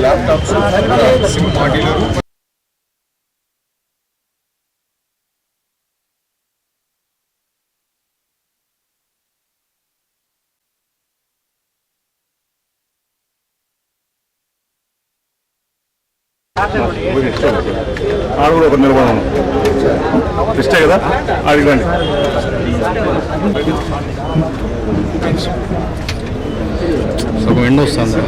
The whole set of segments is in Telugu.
ల్యాప్టాప్స్ సిమ్ మాడ్యూలర్ ఆడ కూడా ఒక నిలబడను ఇష్టే కదా అడగండి. సగం ఎండ వస్తుంది.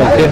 ఓకే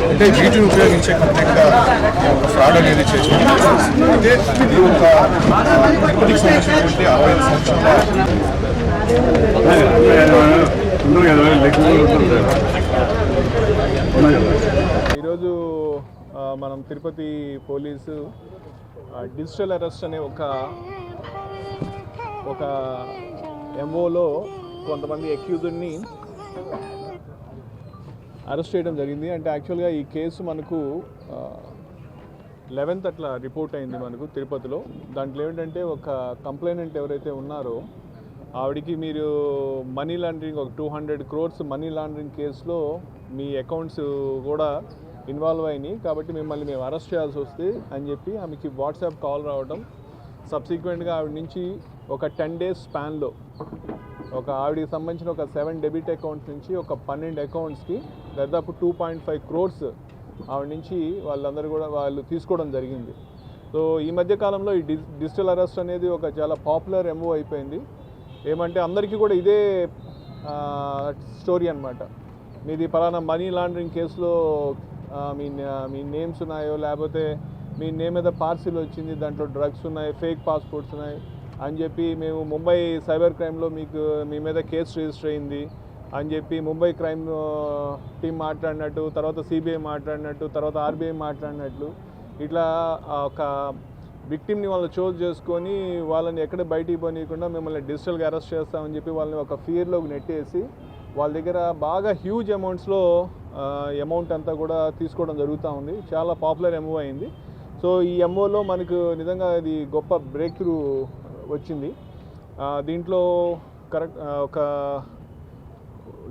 అంటే వీటిని ఉపయోగించే కంప్లీట్గా ఒక ఫ్రాడ్ అనేది చేసింది. అయితే ఇది ఒక తిరుపతికి సంబంధించినటువంటి 60 సంవత్సరాల ఈరోజు మనం తిరుపతి పోలీసు డిజిటల్ అరెస్ట్ అనే ఒక ఎంఓలో కొంతమంది అక్యూజ్డ్ని అరెస్ట్ చేయడం జరిగింది. అంటే యాక్చువల్గా ఈ కేసు మనకు 11th అట్లా రిపోర్ట్ అయింది మనకు తిరుపతిలో. దాంట్లో ఏంటంటే ఒక కంప్లైనెంట్ ఎవరైతే ఉన్నారో ఆవిడికి మీరు మనీ లాండరింగ్ ఒక 200 crores మనీ లాండరింగ్ కేసులో మీ అకౌంట్స్ కూడా ఇన్వాల్వ్ అయినాయి కాబట్టి మిమ్మల్ని మేము అరెస్ట్ చేయాల్సి వస్తే అని చెప్పి ఆమెకి వాట్సాప్ కాల్ రావడం, సబ్సిక్వెంట్గా ఆవిడ నుంచి ఒక 10 days స్పాన్లో ఆవిడికి సంబంధించిన ఒక 7 డెబిట్ అకౌంట్స్ నుంచి ఒక 12 అకౌంట్స్కి దాదాపు 2.5 crores ఆవిడ నుంచి వాళ్ళు తీసుకోవడం జరిగింది. సో ఈ మధ్యకాలంలో ఈ డిజిటల్ అరెస్ట్ అనేది ఒక చాలా పాపులర్ ఎంఓ అయిపోయింది. ఏమంటే అందరికీ కూడా ఇదే స్టోరీ అనమాట. మీది పలానా మనీ లాండరింగ్ కేసులో మీ నేమ్స్ ఉన్నాయో, లేకపోతే మీ నేమ్ మీద పార్సిల్ వచ్చింది, దాంట్లో డ్రగ్స్ ఉన్నాయి, ఫేక్ పాస్పోర్ట్స్ ఉన్నాయి అని చెప్పి మేము ముంబై సైబర్ క్రైమ్లో మీ మీద కేసు రిజిస్టర్ అయింది అని చెప్పి ముంబై క్రైమ్ టీం మాట్లాడినట్టు, తర్వాత సిబిఐ మాట్లాడినట్టు, తర్వాత ఆర్బీఐ మాట్లాడినట్లు ఇట్లా ఒక విక్టిమ్ని వాళ్ళు చూస్ చేసుకొని వాళ్ళని ఎక్కడ బయటికి పోనీయకుండా మిమ్మల్ని డిజిటల్గా అరెస్ట్ చేస్తామని చెప్పి వాళ్ళని ఒక ఫియర్లోకి నెట్టేసి వాళ్ళ దగ్గర బాగా హ్యూజ్ అమౌంట్స్లో అమౌంట్ అంతా కూడా తీసుకోవడం జరుగుతూ ఉంది. చాలా పాపులర్ ఎంఓ అయింది. సో ఈ ఎంఓలో మనకు నిజంగా ఇది గొప్ప బ్రేక్ త్రూ వచ్చింది. దీంట్లో కరెక్ట్ ఒక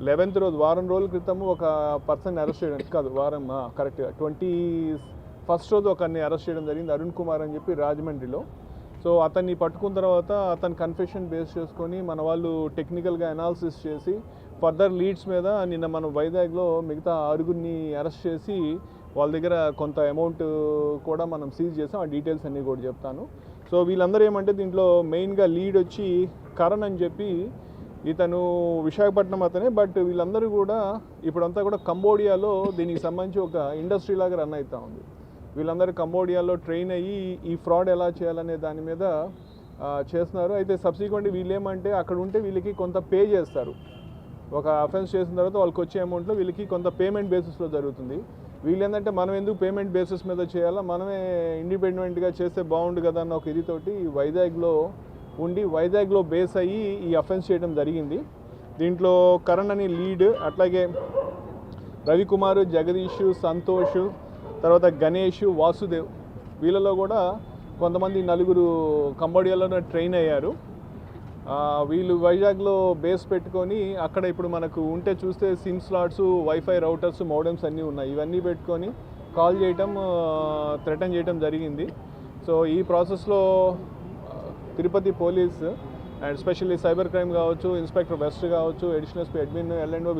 11th రోజు వారం రోజుల క్రితము ఒక పర్సన్ అరెస్ట్ చేయడం కాదు, వారం కరెక్ట్గా 21st రోజు ఒకరిని అరెస్ట్ చేయడం జరిగింది, అరుణ్ కుమార్ అని చెప్పి రాజమండ్రిలో. సో అతన్ని పట్టుకున్న తర్వాత అతని కన్ఫెషన్ బేస్ చేసుకొని మన వాళ్ళు టెక్నికల్గా అనాలిసిస్ చేసి ఫర్దర్ లీడ్స్ మీద నిన్న మనం వైజాగ్లో మిగతా 6గురిని అరెస్ట్ చేసి వాళ్ళ దగ్గర కొంత అమౌంట్ కూడా మనం సీజ్ చేసాం. ఆ డీటెయిల్స్ అన్నీ కూడా చెప్తాను. సో వీళ్ళందరూ ఏమంటే దీంట్లో మెయిన్గా లీడ్ వచ్చి కరణ్ అని చెప్పి, ఇతను విశాఖపట్నం అతనే. బట్ వీళ్ళందరూ కూడా ఇప్పుడంతా కూడా కంబోడియాలో దీనికి సంబంధించి ఒక ఇండస్ట్రీ లాగా రన్ అవుతూ ఉంది. వీళ్ళందరూ కంబోడియాలో ట్రైన్ అయ్యి ఈ ఫ్రాడ్ ఎలా చేయాలనే దాని మీద చేస్తున్నారు. అయితే సబ్సిక్వెంట్లీ వీళ్ళు ఏమంటే అక్కడ ఉంటే వీళ్ళకి కొంత పే చేస్తారు. ఒక అఫెన్స్ చేసిన తర్వాత వాళ్ళకి వచ్చే అమౌంట్లో వీళ్ళకి కొంత పేమెంట్ బేసిస్లో జరుగుతుంది. వీళ్ళు ఏంటంటే మనం ఎందుకు పేమెంట్ బేసిస్ మీద చేయాలా, మనమే ఇండిపెండెంట్గా చేస్తే బాగుండు కదా అన్న ఒక ఇదితోటి వైజాగ్లో బేస్ అయ్యి ఈ అఫెన్స్ చేయడం జరిగింది. దీంట్లో కరణ్ అని లీడ్, అట్లాగే రవికుమారు, జగదీష్, సంతోష్, తర్వాత గణేష్, వాసుదేవ్, వీళ్ళలో కూడా కొంతమంది నలుగురు కంబోడియాలోనే ట్రైన్ అయ్యారు. వీళ్ళు వైజాగ్లో బేస్ పెట్టుకొని అక్కడ ఇప్పుడు మనకు ఉంటే చూస్తే SIM slots, wifi routers, modems అన్నీ ఉన్నాయి. ఇవన్నీ పెట్టుకొని కాల్ చేయటం, థ్రెటన్ చేయటం జరిగింది. సో ఈ ప్రాసెస్లో Tirupati police and especially cyber crime కావచ్చు, ఇన్స్పెక్టర్ వెస్ట్ కావచ్చు, అడిషనల్ ఎస్పీ అడ్మిన్, ఎల్ఎండ్ఓ